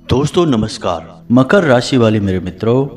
दोस्तों नमस्कार। मकर राशि वाले मेरे मित्रों,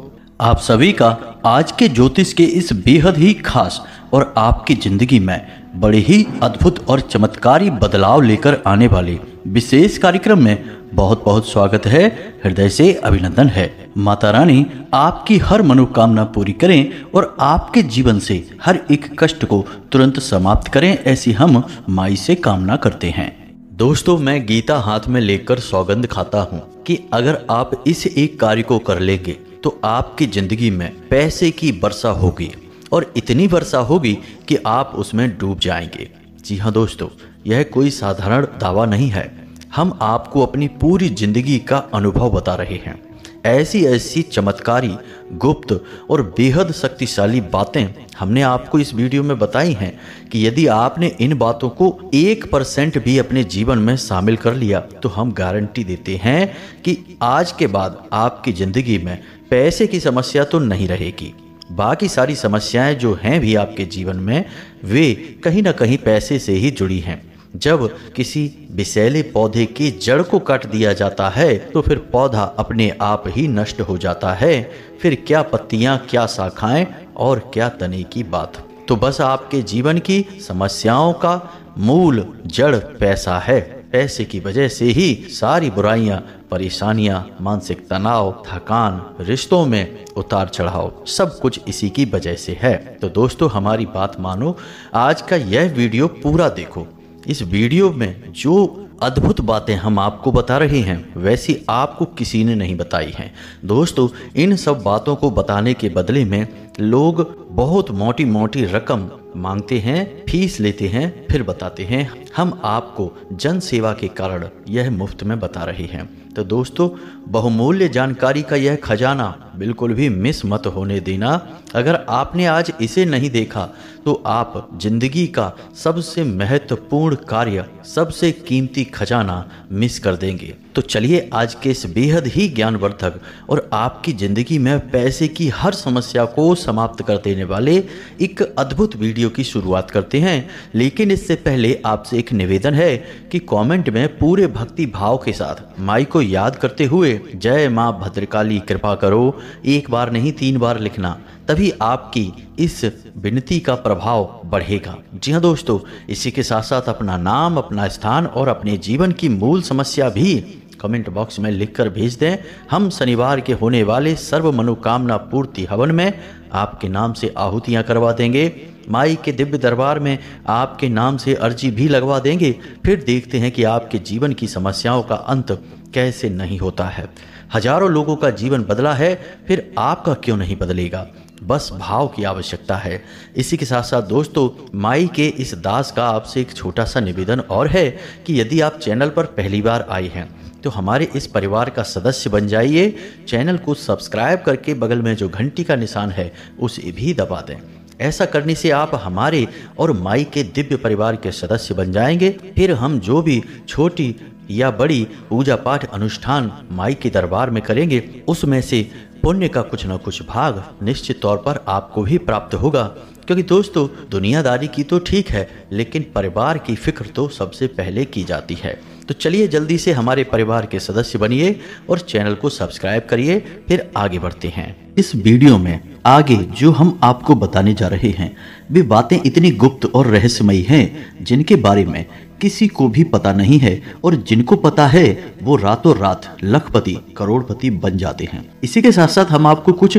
आप सभी का आज के ज्योतिष के इस बेहद ही खास और आपकी जिंदगी में बड़े ही अद्भुत और चमत्कारी बदलाव लेकर आने वाले विशेष कार्यक्रम में बहुत बहुत स्वागत है। हृदय से अभिनंदन है। माता रानी आपकी हर मनोकामना पूरी करें और आपके जीवन से हर एक कष्ट को तुरंत समाप्त करें, ऐसी हम माई से कामना करते हैं। दोस्तों, मैं गीता हाथ में लेकर सौगंध खाता हूँ कि अगर आप इस एक कार्य को कर लेंगे तो आपकी जिंदगी में पैसे की वर्षा होगी और इतनी वर्षा होगी कि आप उसमें डूब जाएंगे। जी हाँ दोस्तों, यह कोई साधारण दावा नहीं है। हम आपको अपनी पूरी जिंदगी का अनुभव बता रहे हैं। ऐसी ऐसी चमत्कारी, गुप्त और बेहद शक्तिशाली बातें हमने आपको इस वीडियो में बताई हैं कि यदि आपने इन बातों को 1% भी अपने जीवन में शामिल कर लिया तो हम गारंटी देते हैं कि आज के बाद आपकी जिंदगी में पैसे की समस्या तो नहीं रहेगी। बाकी सारी समस्याएं जो हैं भी आपके जीवन में, वे कहीं ना कहीं पैसे से ही जुड़ी हैं। जब किसी विषैले पौधे की जड़ को काट दिया जाता है तो फिर पौधा अपने आप ही नष्ट हो जाता है। फिर क्या पत्तियां, क्या शाखाएं और क्या तने की बात। तो बस आपके जीवन की समस्याओं का मूल जड़ पैसा है। पैसे की वजह से ही सारी बुराइयां, परेशानियां, मानसिक तनाव, थकान, रिश्तों में उतार चढ़ाव, सब कुछ इसी की वजह से है। तो दोस्तों, हमारी बात मानो, आज का यह वीडियो पूरा देखो। इस वीडियो में जो अद्भुत बातें हम आपको बता रहे हैं वैसी आपको किसी ने नहीं बताई हैं। दोस्तों, इन सब बातों को बताने के बदले में लोग बहुत मोटी मोटी रकम मांगते हैं, फीस लेते हैं, फिर बताते हैं। हम आपको जन सेवा के कारण यह मुफ्त में बता रहे हैं। तो दोस्तों, बहुमूल्य जानकारी का यह खजाना बिल्कुल भी मिस मत होने देना। अगर आपने आज इसे नहीं देखा तो आप जिंदगी का सबसे महत्वपूर्ण कार्य, सबसे कीमती खजाना मिस कर देंगे। तो चलिए आज के इस बेहद ही ज्ञानवर्धक और आपकी जिंदगी में पैसे की हर समस्या को समाप्त कर देने वाले एक अद्भुत वीडियो की शुरुआत करते हैं। लेकिन इससे पहले आपसे एक निवेदन है कि कमेंट में पूरे भक्ति भाव के साथ माई को याद करते हुए जय मां भद्रकाली कृपा करो एक बार नहीं 3 बार लिखना, तभी आपकी इस विनती का प्रभाव बढ़ेगा। जी हाँ दोस्तों, इसी के साथ साथ अपना नाम, अपना स्थान और अपने जीवन की मूल समस्या भी कमेंट बॉक्स में लिखकर भेज दें। हम शनिवार के होने वाले सर्व मनोकामना पूर्ति हवन में आपके नाम से आहुतियां करवा देंगे। माई के दिव्य दरबार में आपके नाम से अर्जी भी लगवा देंगे। फिर देखते हैं कि आपके जीवन की समस्याओं का अंत कैसे नहीं होता है। हजारों लोगों का जीवन बदला है, फिर आपका क्यों नहीं बदलेगा? बस भाव की आवश्यकता है। इसी के साथ साथ दोस्तों, माई के इस दास का आपसे एक छोटा सा निवेदन और है कि यदि आप चैनल पर पहली बार आए हैं तो हमारे इस परिवार का सदस्य बन जाइए। चैनल को सब्सक्राइब करके बगल में जो घंटी का निशान है उसे भी दबा दें। ऐसा करने से आप हमारे और माई के दिव्य परिवार के सदस्य बन जाएंगे। फिर हम जो भी छोटी या बड़ी पूजा पाठ अनुष्ठान माई के दरबार में करेंगे, उसमें से पुण्य का कुछ न कुछ भाग निश्चित तौर पर आपको भी प्राप्त होगा। क्योंकि दोस्तों, दुनियादारी की तो ठीक है, लेकिन परिवार की फिक्र तो सबसे पहले की जाती है। तो चलिए जल्दी से हमारे परिवार के सदस्य बनिए और चैनल को सब्सक्राइब करिए। फिर आगे बढ़ते हैं। इस वीडियो में आगे जो हम आपको बताने जा रहे हैं वे बातें इतनी गुप्त और रहस्यमयी हैं जिनके बारे में किसी को भी पता नहीं है, और जिनको पता है वो रातों रात लखपति, करोड़पति बन जाते हैं। इसी के साथ साथ हम आपको कुछ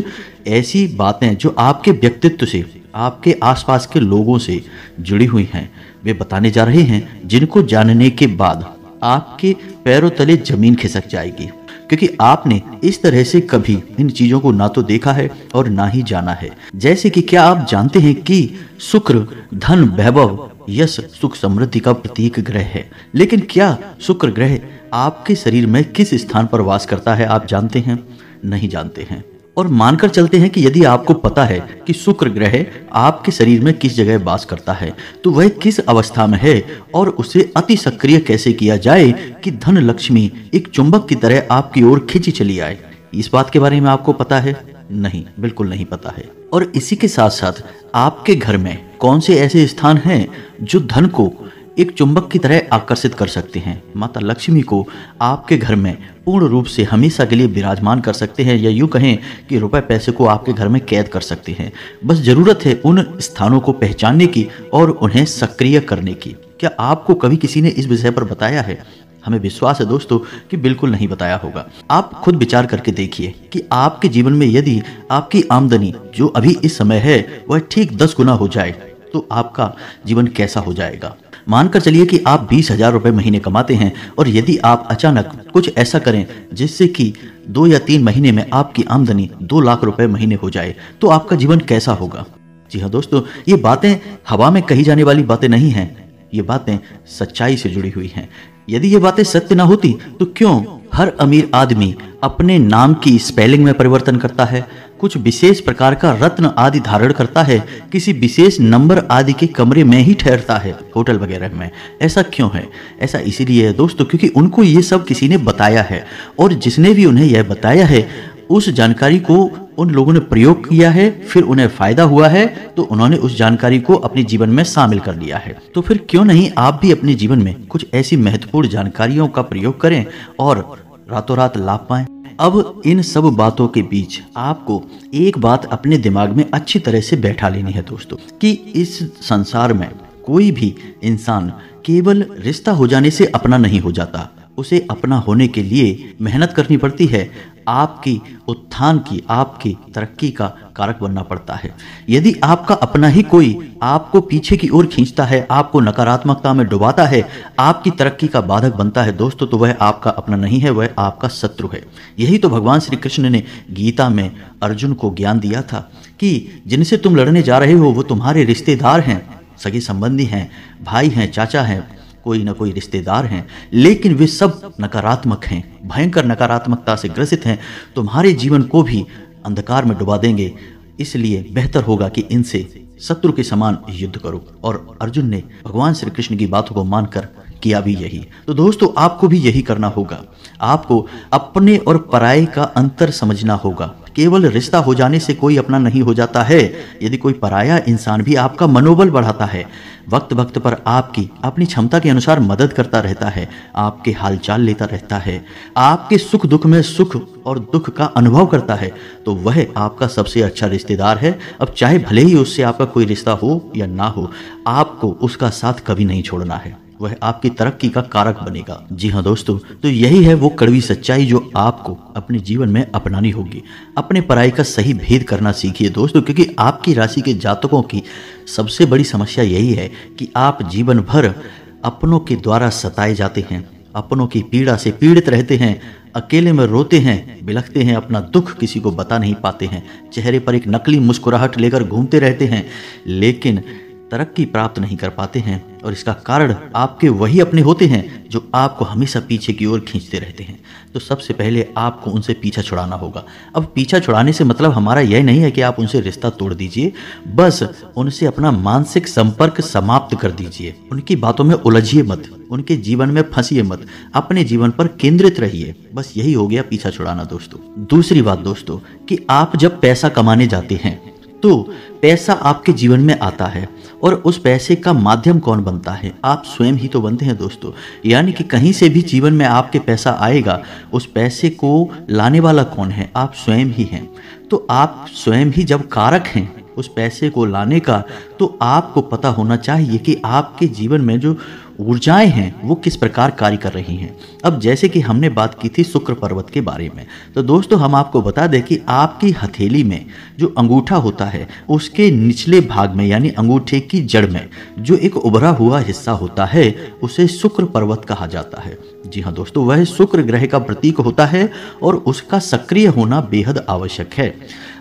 ऐसी बातें जो आपके व्यक्तित्व से, आपके आसपास के लोगों से जुड़ी हुई हैं, वे बताने जा रहे हैं, जिनको जानने के बाद आपके पैरों तले जमीन खिसक जाएगी। क्योंकि आपने इस तरह से कभी इन चीजों को ना तो देखा है और ना ही जाना है। जैसे कि क्या आप जानते हैं कि शुक्र धन, वैभव, यश, सुख, समृद्धि का प्रतीक ग्रह है। लेकिन क्या शुक्र ग्रह आपके शरीर में किस स्थान पर वास करता है आप जानते हैं? नहीं जानते हैं। और मानकर चलते हैं कि यदि आपको पता है कि शुक्र ग्रह आपके शरीर में किस जगह वास करता है तो वह किस अवस्था में है और उसे अति सक्रिय कैसे किया जाए कि धन लक्ष्मी एक चुंबक की तरह आपकी ओर खींची चली आए, इस बात के बारे में आपको पता है? नहीं, बिल्कुल नहीं पता है। और इसी के साथ साथ आपके घर में कौन से ऐसे स्थान हैं जो धन को एक चुंबक की तरह आकर्षित कर सकते हैं। माता लक्ष्मी को आपके घर में पूर्ण रूप से हमेशा के लिए विराजमान कर सकते हैं, या यूं कहें कि रुपए पैसे को आपके घर में कैद कर सकते हैं। बस जरूरत है उन स्थानों को पहचानने की और उन्हें सक्रिय करने की। क्या आपको कभी किसी ने इस विषय पर बताया है? हमें विश्वास है दोस्तों कि बिल्कुल नहीं बताया होगा। आप खुद विचार करके देखिए कि आपके जीवन में यदि आपकी आमदनी जो अभी इस समय है वह ठीक 10 गुना हो जाए तो आपका जीवन कैसा हो जाएगा। मानकर चलिए कि आप 20,000 रुपए महीने कमाते हैं, और यदि आप अचानक कुछ ऐसा करें जिससे कि 2 या 3 महीने में आपकी आमदनी 2 लाख रुपए महीने हो जाए तो आपका जीवन कैसा होगा। जी हाँ दोस्तों, ये बातें हवा में कही जाने वाली बातें नहीं हैं, ये बातें सच्चाई से जुड़ी हुई हैं। यदि ये बातें सत्य ना होती तो क्यों हर अमीर आदमी अपने नाम की स्पेलिंग में परिवर्तन करता है, कुछ विशेष प्रकार का रत्न आदि धारण करता है, किसी विशेष नंबर आदि के कमरे में ही ठहरता है, होटल वगैरह में। ऐसा क्यों है? ऐसा इसीलिए है दोस्तों क्योंकि उनको ये सब किसी ने बताया है, और जिसने भी उन्हें यह बताया है उस जानकारी को उन लोगों ने प्रयोग किया है, फिर उन्हें फायदा हुआ है तो उन्होंने उस जानकारी को अपने जीवन में शामिल कर लिया है। तो फिर क्यों नहीं आप भी अपने जीवन में कुछ ऐसी महत्वपूर्ण जानकारियों का प्रयोग करें और रातों रात लाभ पाएं। अब इन सब बातों के बीच आपको एक बात अपने दिमाग में अच्छी तरह से बैठा लेनी है दोस्तों, कि इस संसार में कोई भी इंसान केवल रिश्ता हो जाने से अपना नहीं हो जाता। उसे अपना होने के लिए मेहनत करनी पड़ती है, आपकी उत्थान की, आपकी तरक्की का कारक बनना पड़ता है। यदि आपका अपना ही कोई आपको पीछे की ओर खींचता है, आपको नकारात्मकता में डुबाता है, आपकी तरक्की का बाधक बनता है दोस्तों, तो वह आपका अपना नहीं है, वह आपका शत्रु है। यही तो भगवान श्री कृष्ण ने गीता में अर्जुन को ज्ञान दिया था कि जिनसे तुम लड़ने जा रहे हो वो तुम्हारे रिश्तेदार हैं, सगे संबंधी हैं, भाई हैं, चाचा हैं, कोई ना कोई रिश्तेदार हैं, लेकिन वे सब नकारात्मक हैं, भयंकर नकारात्मकता से ग्रसित हैं, तुम्हारे जीवन को भी अंधकार में डुबा देंगे। इसलिए बेहतर होगा कि इनसे शत्रु के समान युद्ध करो। और अर्जुन ने भगवान श्री कृष्ण की बातों को मानकर किया भी यही। तो दोस्तों आपको भी यही करना होगा। आपको अपने और पराये का अंतर समझना होगा। केवल रिश्ता हो जाने से कोई अपना नहीं हो जाता है। यदि कोई पराया इंसान भी आपका मनोबल बढ़ाता है, वक्त वक्त पर आपकी अपनी क्षमता के अनुसार मदद करता रहता है, आपके हालचाल लेता रहता है, आपके सुख दुख में सुख और दुख का अनुभव करता है, तो वह आपका सबसे अच्छा रिश्तेदार है। अब चाहे भले ही उससे आपका कोई रिश्ता हो या ना हो, आपको उसका साथ कभी नहीं छोड़ना है। वह आपकी तरक्की का कारक बनेगा। जी हाँ दोस्तों, तो यही है वो कड़वी सच्चाई जो आपको अपने जीवन में अपनानी होगी। अपने पराई का सही भेद करना सीखिए दोस्तों, क्योंकि आपकी राशि के जातकों की सबसे बड़ी समस्या यही है कि आप जीवन भर अपनों के द्वारा सताए जाते हैं, अपनों की पीड़ा से पीड़ित रहते हैं, अकेले में रोते हैं, बिलखते हैं, अपना दुख किसी को बता नहीं पाते हैं, चेहरे पर एक नकली मुस्कुराहट लेकर घूमते रहते हैं, लेकिन तरक्की प्राप्त नहीं कर पाते हैं। और इसका कारण आपके वही अपने होते हैं जो आपको हमेशा पीछे की ओर खींचते रहते हैं। तो सबसे पहले आपको उनसे पीछा छुड़ाना होगा। अब पीछा छुड़ाने से मतलब हमारा यह नहीं है कि आप उनसे रिश्ता तोड़ दीजिए, बस उनसे अपना मानसिक संपर्क समाप्त कर दीजिए। उनकी बातों में उलझिए मत, उनके जीवन में फंसिए मत, अपने जीवन पर केंद्रित रहिए। बस यही हो गया पीछा छुड़ाना दोस्तों। दूसरी बात दोस्तों कि आप जब पैसा कमाने जाते हैं तो पैसा आपके जीवन में आता है, और उस पैसे का माध्यम कौन बनता है? आप स्वयं ही तो बनते हैं दोस्तों। यानी कि कहीं से भी जीवन में आपके पैसा आएगा, उस पैसे को लाने वाला कौन है? आप स्वयं ही हैं। तो आप स्वयं ही जब कारक हैं उस पैसे को लाने का, तो आपको पता होना चाहिए कि आपके जीवन में जो ऊर्जाएं हैं वो किस प्रकार कार्य कर रही हैं। अब जैसे कि हमने बात की थी शुक्र पर्वत के बारे में, तो दोस्तों हम आपको बता दें कि आपकी हथेली में जो अंगूठा होता है उसके निचले भाग में, यानी अंगूठे की जड़ में जो एक उभरा हुआ हिस्सा होता है, उसे शुक्र पर्वत कहा जाता है। जी हाँ दोस्तों, वह शुक्र ग्रह का प्रतीक होता है और उसका सक्रिय होना बेहद आवश्यक है।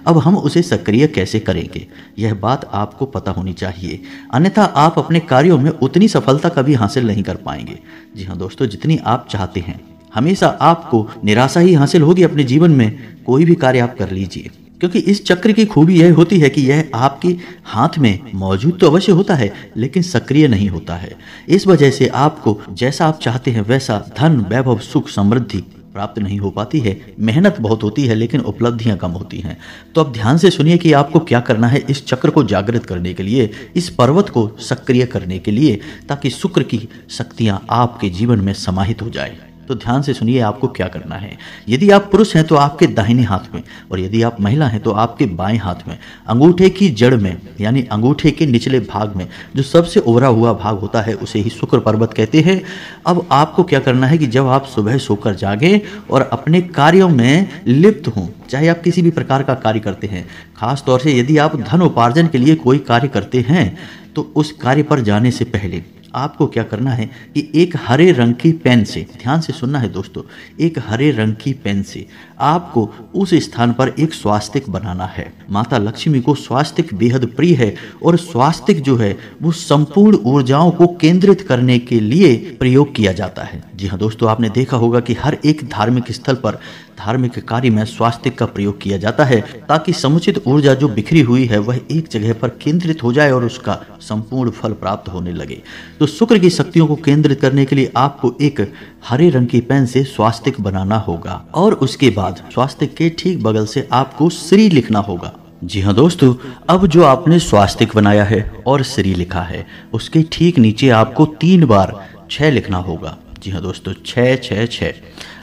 अब हम उसे सक्रिय कैसे करेंगे, यह बात आपको पता होनी चाहिए, अन्यथा आप अपने कार्यों में उतनी सफलता कभी हासिल नहीं कर पाएंगे। जी हाँ दोस्तों, जितनी आप चाहते हैं, हमेशा आपको निराशा ही हासिल होगी अपने जीवन में। कोई भी कार्य आप कर लीजिए, क्योंकि इस चक्र की खूबी यह होती है कि यह आपके हाथ में मौजूद तो अवश्य होता है, लेकिन सक्रिय नहीं होता है। इस वजह से आपको जैसा आप चाहते हैं वैसा धन, वैभव, सुख, समृद्धि प्राप्त नहीं हो पाती है। मेहनत बहुत होती है लेकिन उपलब्धियां कम होती हैं। तो अब ध्यान से सुनिए कि आपको क्या करना है इस चक्र को जागृत करने के लिए, इस पर्वत को सक्रिय करने के लिए, ताकि शुक्र की शक्तियां आपके जीवन में समाहित हो जाए। तो ध्यान से सुनिए आपको क्या करना है। यदि आप पुरुष हैं तो आपके दाहिने हाथ में, और यदि आप महिला हैं तो आपके बाएं हाथ में, अंगूठे की जड़ में यानी अंगूठे के निचले भाग में जो सबसे उभरा हुआ भाग होता है उसे ही शुक्र पर्वत कहते हैं। अब आपको क्या करना है कि जब आप सुबह सोकर जागें और अपने कार्यों में लिप्त हों, चाहे आप किसी भी प्रकार का कार्य करते हैं, खास तौर से यदि आप धन उपार्जन के लिए कोई कार्य करते हैं, तो उस कार्य पर जाने से पहले आपको क्या करना है कि एक हरे रंग की पेन से, ध्यान से सुनना है दोस्तों, एक हरे रंग की पेन से आपको उस स्थान पर एक स्वास्तिक बनाना है। माता लक्ष्मी को स्वास्तिक बेहद प्रिय है और स्वास्तिक जो है वो संपूर्ण ऊर्जाओं को केंद्रित करने के लिए प्रयोग किया जाता है। जी हाँ दोस्तों, आपने देखा होगा कि हर एक धार्मिक स्थल पर, धार्मिक कार्य में स्वास्तिक का प्रयोग किया जाता है ताकि समुचित ऊर्जा जो बिखरी हुई है वह एक जगह पर केंद्रित हो जाए और उसका संपूर्ण फल प्राप्त होने लगे। तो शुक्र की शक्तियों को केंद्रित करने के लिए आपको एक हरे रंग की पेन से स्वास्तिक बनाना होगा और उसके बाद स्वास्तिक के ठीक बगल से आपको श्री लिखना होगा। जी हाँ दोस्तों, अब जो आपने स्वास्तिक बनाया है और श्री लिखा है उसके ठीक नीचे आपको 3 बार 6 लिखना होगा। जी हाँ दोस्तों, 6 6 6।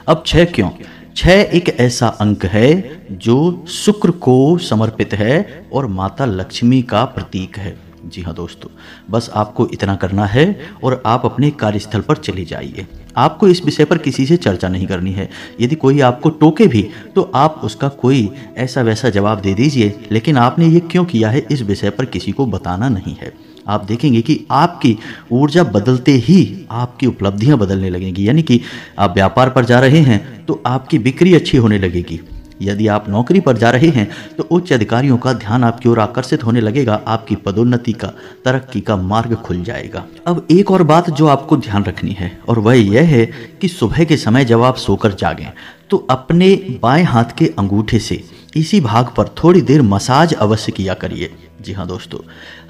अब 6 क्यों? 6 एक ऐसा अंक है जो शुक्र को समर्पित है और माता लक्ष्मी का प्रतीक है। जी हाँ दोस्तों, बस आपको इतना करना है और आप अपने कार्यस्थल पर चले जाइए। आपको इस विषय पर किसी से चर्चा नहीं करनी है। यदि कोई आपको टोके भी तो आप उसका कोई ऐसा वैसा जवाब दे दीजिए, लेकिन आपने ये क्यों किया है इस विषय पर किसी को बताना नहीं है। आप देखेंगे कि आपकी ऊर्जा बदलते ही आपकी उपलब्धियां बदलने लगेंगी। यानी कि आप व्यापार पर जा रहे हैं तो आपकी बिक्री अच्छी होने लगेगी। यदि आप नौकरी पर जा रहे हैं तो उच्च अधिकारियों का ध्यान आपकी ओर आकर्षित होने लगेगा, आपकी पदोन्नति का, तरक्की का मार्ग खुल जाएगा। अब एक और बात जो आपको ध्यान रखनी है और वह यह है कि सुबह के समय जब आप सोकर जागें तो अपने बाएं हाथ के अंगूठे से इसी भाग पर थोड़ी देर मसाज अवश्य किया करिए। जी हाँ दोस्तों,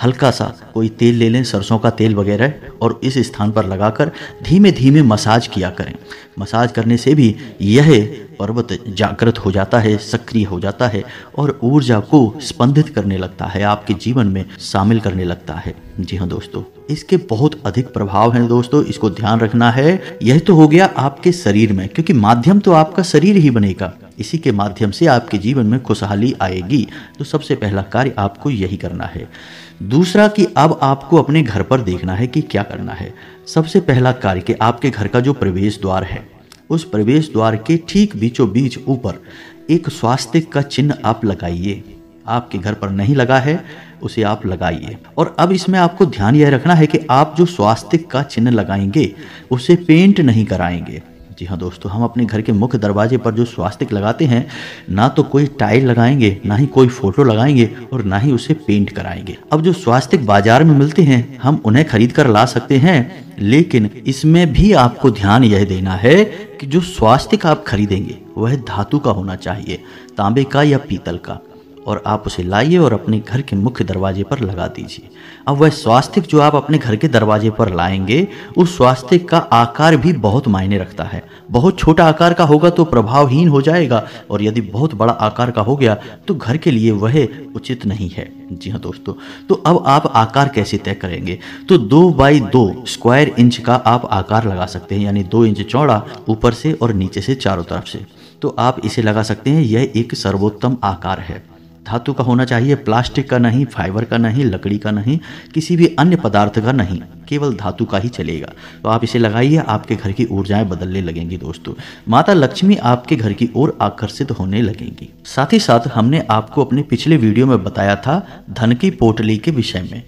हल्का सा कोई तेल ले लें, सरसों का तेल वगैरह, और इस स्थान पर लगाकर धीमे धीमे मसाज किया करें। मसाज करने से भी यह पर्वत जागृत हो जाता है, सक्रिय हो जाता है और ऊर्जा को स्पंदित करने लगता है, आपके जीवन में शामिल करने लगता है। जी हाँ दोस्तों, इसके बहुत अधिक प्रभाव हैं दोस्तों, इसको ध्यान रखना है। यह तो हो गया आपके शरीर में, क्योंकि माध्यम तो आपका शरीर ही बनेगा, इसी के माध्यम से आपके जीवन में खुशहाली आएगी। तो सबसे पहला कार्य आपको यही करना है। दूसरा कि अब आपको अपने घर पर देखना है कि क्या करना है। सबसे पहला कार्य कि आपके घर का जो प्रवेश द्वार है उस प्रवेश द्वार के ठीक बीचों बीच ऊपर एक स्वास्तिक का चिन्ह आप लगाइए। आपके घर पर नहीं लगा है उसे आप लगाइए। और अब इसमें आपको ध्यान यह रखना है कि आप जो स्वास्तिक का चिन्ह लगाएंगे उसे पेंट नहीं कराएंगे। जी हाँ दोस्तों, हम अपने घर के मुख्य दरवाजे पर जो स्वास्तिक लगाते हैं ना तो कोई टाइल लगाएंगे, ना ही कोई फोटो लगाएंगे और ना ही उसे पेंट कराएंगे। अब जो स्वास्तिक बाजार में मिलते हैं हम उन्हें खरीद कर ला सकते हैं, लेकिन इसमें भी आपको ध्यान यह देना है कि जो स्वास्तिक आप खरीदेंगे वह धातु का होना चाहिए, तांबे का या पीतल का, और आप उसे लाइए और अपने घर के मुख्य दरवाजे पर लगा दीजिए। अब वह स्वास्तिक जो आप अपने घर के दरवाजे पर लाएंगे उस स्वास्तिक का आकार भी बहुत मायने रखता है। बहुत छोटा आकार का होगा तो प्रभावहीन हो जाएगा, और यदि बहुत बड़ा आकार का हो गया तो घर के लिए वह उचित नहीं है। जी हाँ दोस्तों, तो अब आप आकार कैसे तय करेंगे? तो 2 बाई 2 स्क्वायर इंच का आप आकार लगा सकते हैं, यानी 2 इंच चौड़ा ऊपर से और नीचे से चारों तरफ से। तो आप इसे लगा सकते हैं। यह एक सर्वोत्तम आकार है। धातु का होना चाहिए, प्लास्टिक का नहीं, फाइबर का नहीं, लकड़ी का नहीं, किसी भी अन्य पदार्थ का नहीं, केवल धातु का ही चलेगा। तो आप इसे लगाइए, आपके घर की ऊर्जाएं बदलने लगेंगी दोस्तों। माता लक्ष्मी आपके घर की ओर आकर्षित होने लगेंगी। साथ ही साथ हमने आपको अपने पिछले वीडियो में बताया था धन की पोटली के विषय में,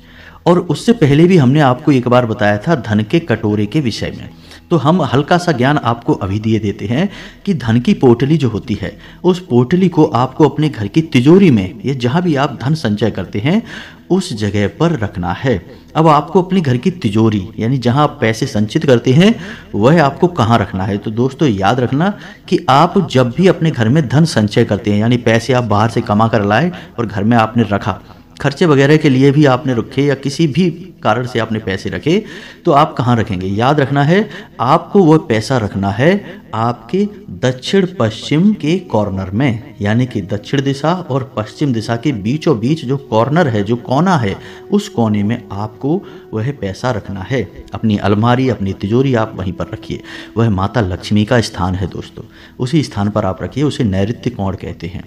और उससे पहले भी हमने आपको एक बार बताया था धन के कटोरे के विषय में। तो हम हल्का सा ज्ञान आपको अभी दिए देते हैं कि धन की पोटली जो होती है उस पोटली को आपको अपने घर की तिजोरी में या जहां भी आप धन संचय करते हैं उस जगह पर रखना है। अब आपको अपने घर की तिजोरी यानी जहां आप पैसे संचित करते हैं वह आपको कहां रखना है। तो दोस्तों याद रखना कि आप जब भी अपने घर में धन संचय करते हैं, यानी पैसे आप बाहर से कमा कर लाए और घर में आपने रखा, खर्चे वगैरह के लिए भी आपने रखे या किसी भी कारण से आपने पैसे रखे तो आप कहाँ रखेंगे? याद रखना है आपको वह पैसा रखना है आपके दक्षिण पश्चिम के कॉर्नर में, यानी कि दक्षिण दिशा और पश्चिम दिशा के बीचों बीच जो कॉर्नर है, जो कोना है, उस कोने में आपको वह पैसा रखना है। अपनी अलमारी, अपनी तिजोरी आप वहीं पर रखिए। वह माता लक्ष्मी का स्थान है दोस्तों, उसी स्थान पर आप रखिए। उसे नैऋत्य कोण कहते हैं।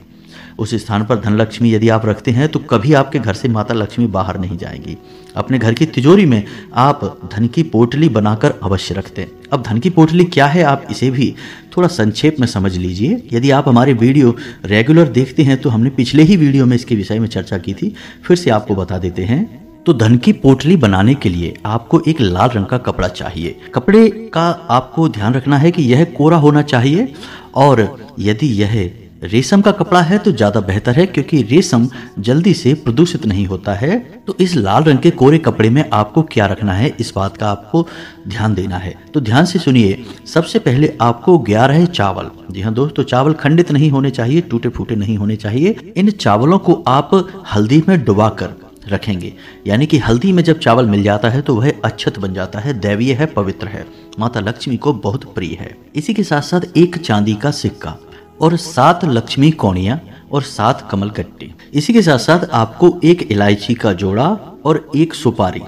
उस स्थान पर धनलक्ष्मी यदि आप रखते हैं तो कभी आपके घर से माता लक्ष्मी बाहर नहीं जाएगी। अपने घर की तिजोरी में आप धन की पोटली बनाकर अवश्य रखते हैं। अब धन की पोटली क्या है, आप इसे भी थोड़ा संक्षेप में समझ लीजिए। यदि आप हमारे वीडियो रेगुलर देखते हैं तो हमने पिछले ही वीडियो में इसके विषय में चर्चा की थी, फिर से आपको बता देते हैं। तो धन की पोटली बनाने के लिए आपको एक लाल रंग का कपड़ा चाहिए। कपड़े का आपको ध्यान रखना है कि यह कोरा होना चाहिए, और यदि यह रेशम का कपड़ा है तो ज़्यादा बेहतर है, क्योंकि रेशम जल्दी से प्रदूषित नहीं होता है। तो इस लाल रंग के कोरे कपड़े में आपको क्या रखना है, इस बात का आपको ध्यान देना है। तो ध्यान से सुनिए। सबसे पहले आपको 11 चावल, जी हाँ दोस्तों, चावल खंडित नहीं होने चाहिए, टूटे फूटे नहीं होने चाहिए। इन चावलों को आप हल्दी में डुबाकर रखेंगे, यानी कि हल्दी में जब चावल मिल जाता है तो वह अक्षत बन जाता है, दैवीय है, पवित्र है, माता लक्ष्मी को बहुत प्रिय है। इसी के साथ साथ एक चांदी का सिक्का और 7 लक्ष्मी कौड़ियाँ और 7 कमल कट्टे। इसी के साथ साथ आपको एक इलायची का जोड़ा और एक सुपारी।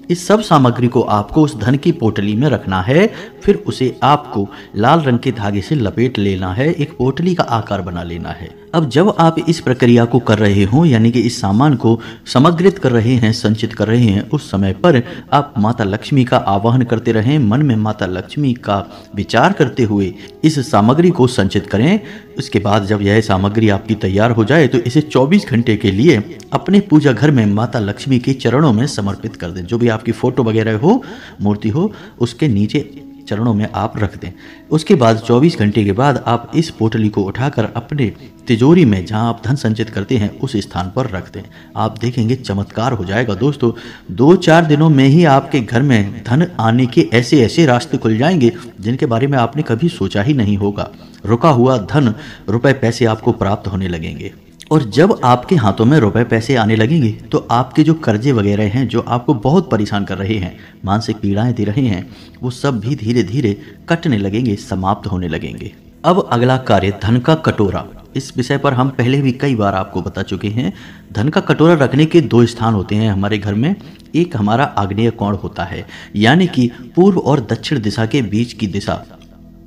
इस सब सामग्री को आपको उस धन की पोटली में रखना है। फिर उसे आपको लाल रंग के धागे से लपेट लेना है, एक पोटली का आकार बना लेना है। अब जब आप इस प्रक्रिया को कर रहे हो, यानी कि इस सामान को समग्रित कर रहे हैं, संचित कर रहे हैं, उस समय पर आप माता लक्ष्मी का आवाहन करते रहें। मन में माता लक्ष्मी का विचार करते हुए इस सामग्री को संचित करें। उसके बाद जब यह सामग्री आपकी तैयार हो जाए तो इसे 24 घंटे के लिए अपने पूजा घर में माता लक्ष्मी के चरणों में समर्पित कर दें। जो भी आपकी फोटो वगैरह हो, मूर्ति हो, उसके नीचे चरणों में आप रख दें। उसके बाद 24 घंटे के बाद आप इस पोटली को उठाकर अपने तिजोरी में, जहां आप धन संचित करते हैं, उस स्थान पर रख दें। आप देखेंगे चमत्कार हो जाएगा दोस्तों। 2-4 दिनों में ही आपके घर में धन आने के ऐसे ऐसे रास्ते खुल जाएंगे जिनके बारे में आपने कभी सोचा ही नहीं होगा। रुका हुआ धन, रुपए पैसे आपको प्राप्त होने लगेंगे। और जब आपके हाथों में रुपए पैसे आने लगेंगे तो आपके जो कर्जे वगैरह हैं, जो आपको बहुत परेशान कर रहे हैं, मानसिक पीड़ाएं दे रहे हैं, वो सब भी धीरे धीरे कटने लगेंगे, समाप्त होने लगेंगे। अब अगला कार्य, धन का कटोरा। इस विषय पर हम पहले भी कई बार आपको बता चुके हैं। धन का कटोरा रखने के 2 स्थान होते हैं हमारे घर में। एक हमारा आग्नेय कोण होता है, यानी कि पूर्व और दक्षिण दिशा के बीच की दिशा।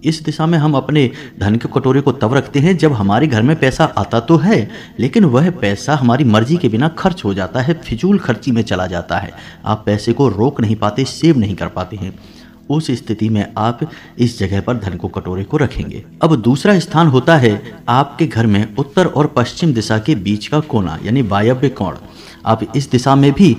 इस दिशा में हम अपने धन के कटोरे को तब रखते हैं जब हमारे घर में पैसा आता तो है, लेकिन वह पैसा हमारी मर्जी के बिना खर्च हो जाता है, फिजूल खर्ची में चला जाता है। आप पैसे को रोक नहीं पाते, सेव नहीं कर पाते हैं। उस स्थिति में आप इस जगह पर धन को कटोरे को रखेंगे। अब दूसरा स्थान होता है आपके घर में उत्तर और पश्चिम दिशा के बीच का कोना, यानी वायव्य कोण। आप इस दिशा में भी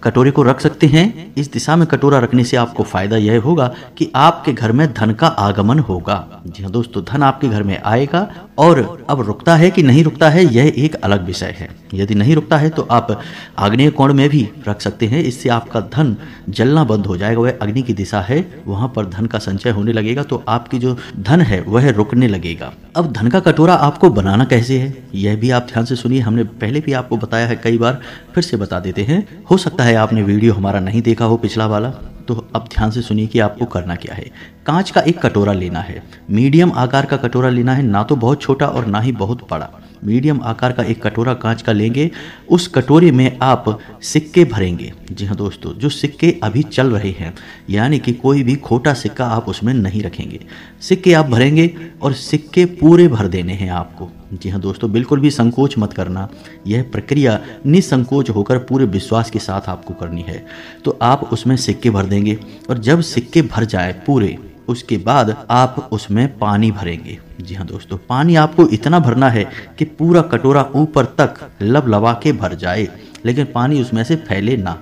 कटोरे को रख सकते हैं। इस दिशा में कटोरा रखने से आपको फायदा यह होगा कि आपके घर में धन का आगमन होगा। जी हाँ दोस्तों, धन आपके घर में आएगा। और अब रुकता है कि नहीं रुकता है, यह एक अलग विषय है। यदि नहीं रुकता है तो आप आग्नेय कोण में भी रख सकते हैं। इससे आपका धन जलना बंद हो जाएगा। वह अग्नि की दिशा है, वहां पर धन का संचय होने लगेगा, तो आपकी जो धन है वह रुकने लगेगा। अब धन का कटोरा आपको बनाना कैसे है, यह भी आप ध्यान से सुनिए। हमने पहले भी आपको बताया है कई बार, फिर से बता देते हैं। हो सकता है आपने वीडियो हमारा नहीं देखा हो, पिछला वाला, तो अब ध्यान से सुनिए कि आपको करना क्या है। कांच का एक कटोरा लेना है, मीडियम आकार का कटोरा लेना है, ना तो बहुत छोटा और ना ही बहुत बड़ा। मीडियम आकार का एक कटोरा कांच का लेंगे। उस कटोरे में आप सिक्के भरेंगे। जी हाँ दोस्तों, जो सिक्के अभी चल रहे हैं, यानी कि कोई भी खोटा सिक्का आप उसमें नहीं रखेंगे। सिक्के आप भरेंगे और सिक्के पूरे भर देने हैं आपको। जी हाँ दोस्तों, बिल्कुल भी संकोच मत करना। यह प्रक्रिया निसंकोच होकर पूरे विश्वास के साथ आपको करनी है। तो आप उसमें सिक्के भर देंगे और जब सिक्के भर जाए पूरे, उसके बाद आप उसमें पानी भरेंगे। जी हाँ दोस्तों, पानी आपको इतना भरना है कि पूरा कटोरा ऊपर तक लबलबा के भर जाए, लेकिन पानी उसमें से फैले ना।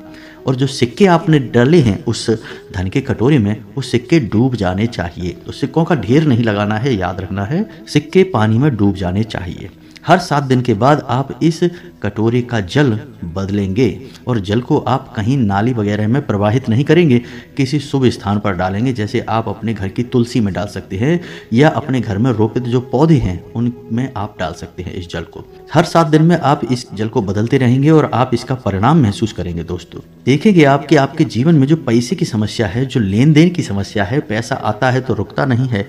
और जो सिक्के आपने डाले हैं उस धन के कटोरे में, वो सिक्के डूब जाने चाहिए। तो सिक्कों का ढेर नहीं लगाना है, याद रखना है, सिक्के पानी में डूब जाने चाहिए। हर 7 दिन के बाद आप इस कटोरे का जल बदलेंगे और जल को आप कहीं नाली वगैरह में प्रवाहित नहीं करेंगे, किसी शुभ स्थान पर डालेंगे। जैसे आप अपने घर की तुलसी में डाल सकते हैं या अपने घर में रोपित जो पौधे हैं उनमें आप डाल सकते हैं इस जल को। हर 7 दिन में आप इस जल को बदलते रहेंगे और आप इसका परिणाम महसूस करेंगे। दोस्तों देखेंगे आपके जीवन में जो पैसे की समस्या है, जो लेन देन की समस्या है, पैसा आता है तो रुकता नहीं है,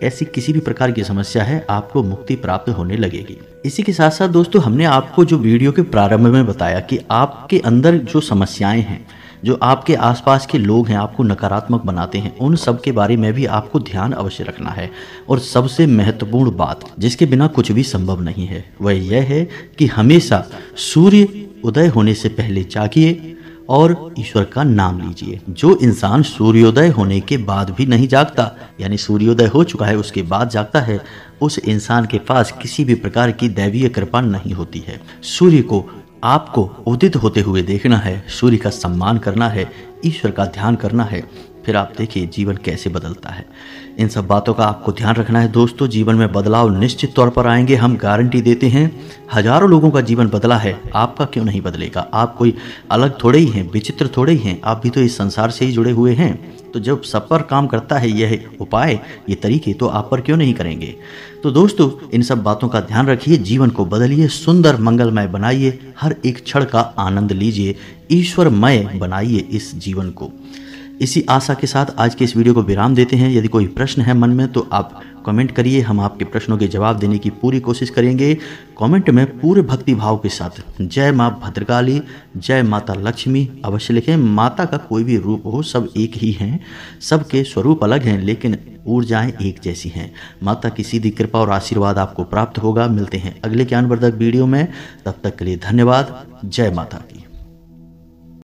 ऐसी किसी भी प्रकार की समस्या है, आपको मुक्ति प्राप्त होने लगेगी। इसी के साथ साथ दोस्तों हमने आपको जो वीडियो के प्रारंभ में बताया कि आपके अंदर जो समस्याएं हैं, जो आपके आसपास के लोग हैं आपको नकारात्मक बनाते हैं, उन सब के बारे में भी आपको ध्यान अवश्य रखना है। और सबसे महत्वपूर्ण बात जिसके बिना कुछ भी संभव नहीं है वह यह है कि हमेशा सूर्य उदय होने से पहले जागिए और ईश्वर का नाम लीजिए। जो इंसान सूर्योदय होने के बाद भी नहीं जागता, यानी सूर्योदय हो चुका है उसके बाद जागता है, उस इंसान के पास किसी भी प्रकार की दैवीय कृपा नहीं होती है। सूर्य को आपको उदित होते हुए देखना है, सूर्य का सम्मान करना है, ईश्वर का ध्यान करना है, फिर आप देखिए जीवन कैसे बदलता है। इन सब बातों का आपको ध्यान रखना है दोस्तों। जीवन में बदलाव निश्चित तौर पर आएंगे, हम गारंटी देते हैं। हजारों लोगों का जीवन बदला है, आपका क्यों नहीं बदलेगा? आप कोई अलग थोड़े ही हैं, विचित्र थोड़े ही हैं, आप भी तो इस संसार से ही जुड़े हुए हैं। तो जब सब पर काम करता है यह उपाय, ये तरीके, तो आप पर क्यों नहीं करेंगे? तो दोस्तों इन सब बातों का ध्यान रखिए, जीवन को बदलिए, सुंदर मंगलमय बनाइए, हर एक क्षण का आनंद लीजिए, ईश्वरमय बनाइए इस जीवन को। इसी आशा के साथ आज के इस वीडियो को विराम देते हैं। यदि कोई प्रश्न है मन में तो आप कमेंट करिए, हम आपके प्रश्नों के जवाब देने की पूरी कोशिश करेंगे। कमेंट में पूरे भक्ति भाव के साथ जय माँ भद्रकाली, जय माता लक्ष्मी अवश्य लिखें। माता का कोई भी रूप हो, सब एक ही हैं, सबके स्वरूप अलग हैं लेकिन ऊर्जाएं एक जैसी हैं। माता की सीधी कृपा और आशीर्वाद आपको प्राप्त होगा। मिलते हैं अगले ज्ञानवर्धक वीडियो में, तब तक के लिए धन्यवाद। जय माता की।